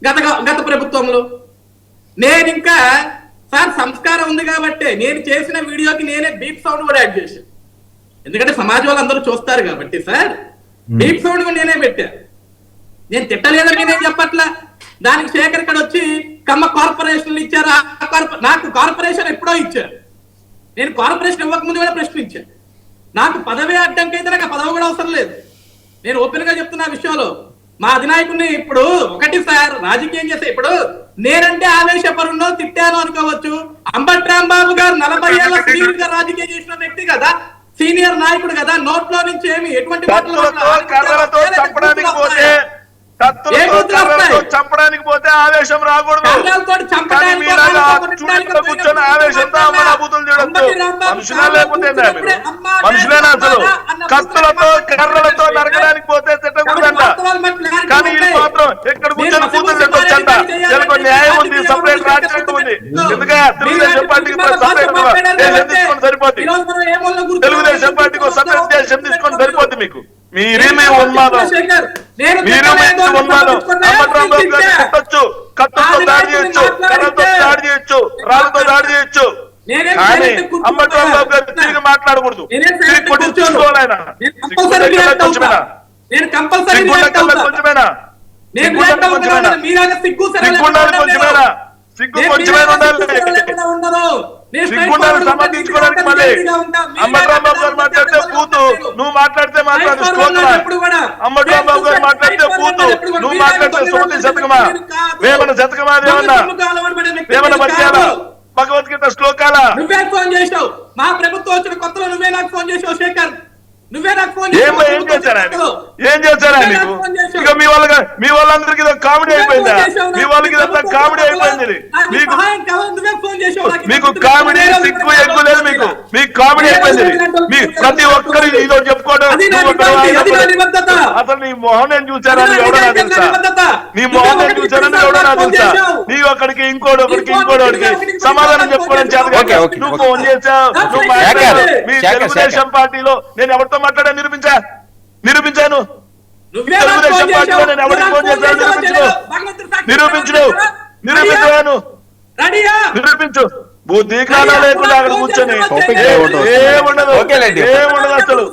గత గత ప్రభుత్వంలో నేను ఇంకా సార్ సంస్కారం ఉంది కాబట్టి నేను చేసిన వీడియోకి నేనే బీప్ సౌండ్ కూడా యాడ్ చేశాను. ఎందుకంటే సమాజం వాళ్ళు అందరూ చూస్తారు కాబట్టి సార్ బీప్ సౌండ్ కూడా నేనే పెట్టా. నేను తిట్టలేదని నేను చెప్పట్లా. దానికి శేఖర్ ఇక్కడ వచ్చి కమ్మ కార్పొరేషన్లు ఇచ్చారు, నాకు కార్పొరేషన్ ఎప్పుడో ఇచ్చారు. నేను కార్పొరేషన్ ఇవ్వకముందు కూడా ప్రశ్నించాను. నాకు పదవి అడ్డంకి అయితే నాకు ఆ పదవి కూడా అవసరం లేదు. నేను ఓపెన్ గా చెప్తున్నా విషయంలో మా అధినాయకుడిని ఇప్పుడు ఒకటి సార్ రాజకీయం చేస్తే ఇప్పుడు నేనంటే ఆవేశపరుణ్ణో తిట్టాను అనుకోవచ్చు. అంబటి రాంబాబు గారు 40 ఏళ్ల సీనియర్ గా రాజకీయం చేసిన వ్యక్తి కదా, సీనియర్ నాయకుడు కదా, నోట్లో నుంచి ఏమి ఎటువంటి చంపడానికి పోతే ఆవేశం రాకూడదు. కూర్చొని ఆవేశంతో బూతులు చూడొచ్చు. మనుషులే లేకపోతే మనుషులేనా అసలు? కత్తులతో కర్రలతో నరకడానికి పోతే తిట్టకూడదంట. కానీ ఇది మాత్రం ఎక్కడ కూర్చొని బూతులు తిట్టొచ్చంట. దీనికి న్యాయం ఉంది, సపరేట్ రాజ్యాంగం ఉంది. ఎందుకంటే తెలుగుదేశం పార్టీకి సపరేట్ దేశం తీసుకొని సరిపోద్ది. తెలుగుదేశం పార్టీకి సపరేట్ దేశం తీసుకొని సరిపోద్ది. మీకు మీరేమీ ఉన్మాదం, కొట్టచ్చు, కత్తులతో దాడి చేయొచ్చు, కర్రతో దాడి చేయొచ్చు, రాళ్ళతో దాడి చేయొచ్చు. కానీ అంబటి రాంబాబు గారు తిరిగి మాట్లాడకూడదు. తిరిగి కొట్టించుకోవాలి. ఆయన కొంచెమేనా సిగ్గు కొంచెమైనా ఉండాలి. సిగ్గుండాలి సమర్థించుకోవడానికి. మళ్ళీ అంబటి రాంబాబు గారు మాట్లాడితే పూతు, నువ్వు మాట్లాడితే మాట్లాడు శ్లోకమా? అంబటి రాంబాబు గారు మాట్లాడితే పూతు, నువ్వు మాట్లాడితే సుమతి శతకమా? వేమన శతకమా? వేమన పద్యాలా? భగవద్గీత శ్లోకాలా? నువ్వే ఫోన్ చేసావు. మా ప్రభుత్వం వచ్చిన కొత్తలో నువ్వే నాకు ఫోన్ చేసావు శేఖర్. నువ్వే నాకు ఫోన్ చేసావు. ఏం చేశారా? నీకు ఇక మీ వాళ్ళందరికీ కామెడీ అయిపోయిందా? మీ వాళ్ళకి ఇదంతా కామెడీ అయిపోయింది. మీకు కామెడీ సిగ్గు ఎక్కువ లేదు. మీకు కామెడీ అయిపోయింది. మీ ప్రతి ఒక్కరు ఇదో చెప్పుకోవడం. అసలు నీ మొహం నేను చూశానని ఎవడో నాకు తెలుసా? నీ మొహం నేను చూశానని ఎవడో నాకు తెలుసా? నీ ఒకడికి ఇంకోటికి సమాధానం చెప్పుకోవడం చేత. నువ్వు ఫోన్ చేశావు, నువ్వు మాట్లాడావు. మీ తెలుగుదేశం పార్టీలో నేను ఎవరితో మాట్లాడా నిరూపించాను. తెలుగుదేశం పార్టీలో నేను ఎవరికి ఫోన్ చేశాను నిరూపించు. బుద్ధి కాలం లేకుండా అక్కడ కూర్చొని ఏముండదు అసలు,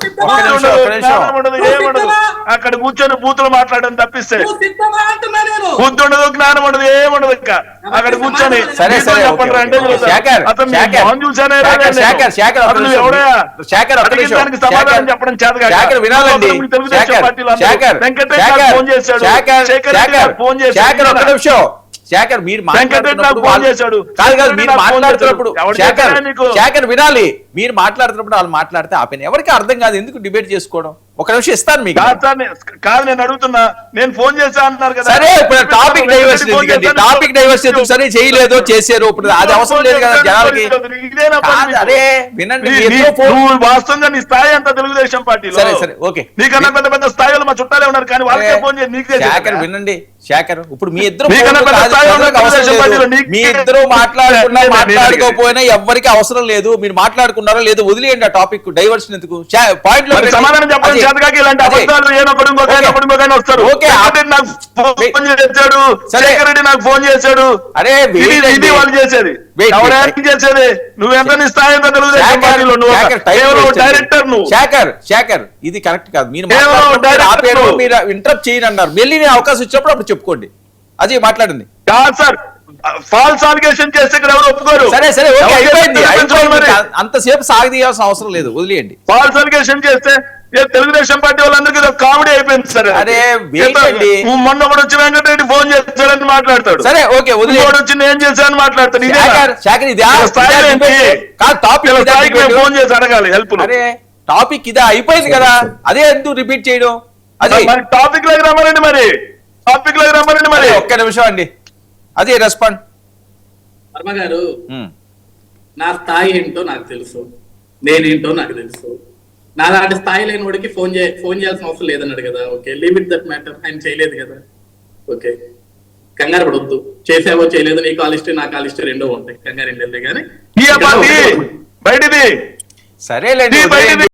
ఏముండదు. అక్కడ కూర్చొని బూతులు మాట్లాడడం తప్పిస్తే బుద్ధి ఉండదు, జ్ఞానం ఉండదు, ఏముండదు. ఇంకా అక్కడ కూర్చొని చెప్పండి అంటే అతను చూసానే దానికి సమాధానం చెప్పడం చేత. తెలుగుదేశం పార్టీలో వెంకటేశ్వర ఫోన్ చేశాడు, శేఖర్ ఫోన్ చేశాడు, శేఖర్ మీరు శేఖర్ వినాలి. మీరు మాట్లాడుతున్నప్పుడు వాళ్ళు మాట్లాడితే ఆపేను. ఎవరికి అర్థం కాదు, ఎందుకు డిబేట్ చేసుకోవడం? ఒక నిమిషం ఇస్తాను మీకు. కాదు నేను అడుగుతున్నా, నేను ఫోన్ చేశా అంటున్నారు కదా. సరే ఇప్పుడు టాపిక్ డైవర్షన్ ఎందుకు సరే చేయలేదు చేశారు, ఇప్పుడు అది అవసరం లేదు కదా జనాలకి. అరే వినండి, వాస్తవంగా నీ స్థాయి అంతా తెలుగుదేశం పార్టీలో. సరే సరే ఓకే, నీకన్నా పెద్ద పెద్ద స్థాయిలో మా చుట్టాలే ఉన్నారు, కానీ వాళ్ళకే ఫోన్ చేసి నీకు శేఖర్ వినండి. శేఖర్ ఇప్పుడు మీ ఇద్దరు మాట్లాడుకోపోయినా ఎవరికి అవసరం లేదు. మీరు మాట్లాడుకున్నారో లేదో వదిలేయండి ఆ టాపిక్. డైవర్షన్ ఎందుకు? పాయింట్ లో సమాధానం చెప్పడం చేతకాకి ఇలాంటి అబద్ధాలు వస్తారు. శేఖర్ రెడ్డి నాకు ఫోన్ చేశాడు. అరే ఇది వాళ్ళు చేసేది, ఎవరు చేసేది? నువ్వు ఎంత నీ స్థాయి ఎంత తెలుగుదేశం పార్టీలో? డైరెక్టర్ నువ్వు. శేఖర్ ఇది కరెక్ట్ కాదు. మీరు ఇంటరప్ట్ చేయని అన్నారు. మళ్ళీ నేను అవకాశం ఇచ్చినప్పుడు అప్పుడు చెప్పుకోండి. అది మాట్లాడింది కాదు సార్. ఫాల్స్ అలిగేషన్ చేస్తే ఇక్కడ ఎవరు ఒప్పుకోరు. సరే సరే అంతసేపు సాగదీయాల్సిన అవసరం లేదు, వదిలేయండి. ఫాల్స్ అలిగేషన్ చేస్తే తెలుగుదేశం పార్టీ వాళ్ళందరికీ కామెడీ అయిపోయింది సార్. అరే మొన్న కూడా వచ్చి వెంకటరెడ్డి ఫోన్ చేస్తాడని మాట్లాడతాడు. సరే ఓకే, వచ్చి నేను చేశాను మాట్లాడతాడు. ఫోన్ చేసి అడగాలి హెల్ప్. అరే టాపిక్ ఇదా అయిపోయింది కదా, అదే ఎందుకు రిపీట్ చేయడం? అదే మరి టాపిక్ లోకి రమ్మనండి. మరి ఒక్క నిమిషం అండి, అదే రెస్పాండ్. వర్మ గారు, నా స్థాయి ఏంటో నాకు తెలుసు, నేనేంటో నాకు తెలుసు. నాలాంటి స్థాయి లేని వాడికి ఫోన్ చేయాల్సిన అవసరం లేదన్నాడు కదా. Okay, leave it that matter. ఆయన చేయలేదు కదా. ఓకే, కంగారు పడొద్దు. చేసావో చేయలేదు, నీ కాల్ హిస్టరీ నా కాల్ హిస్టరీ రెండో ఉంటాయి. కంగారు ఏం లేదు. కానీ సరేలేండి.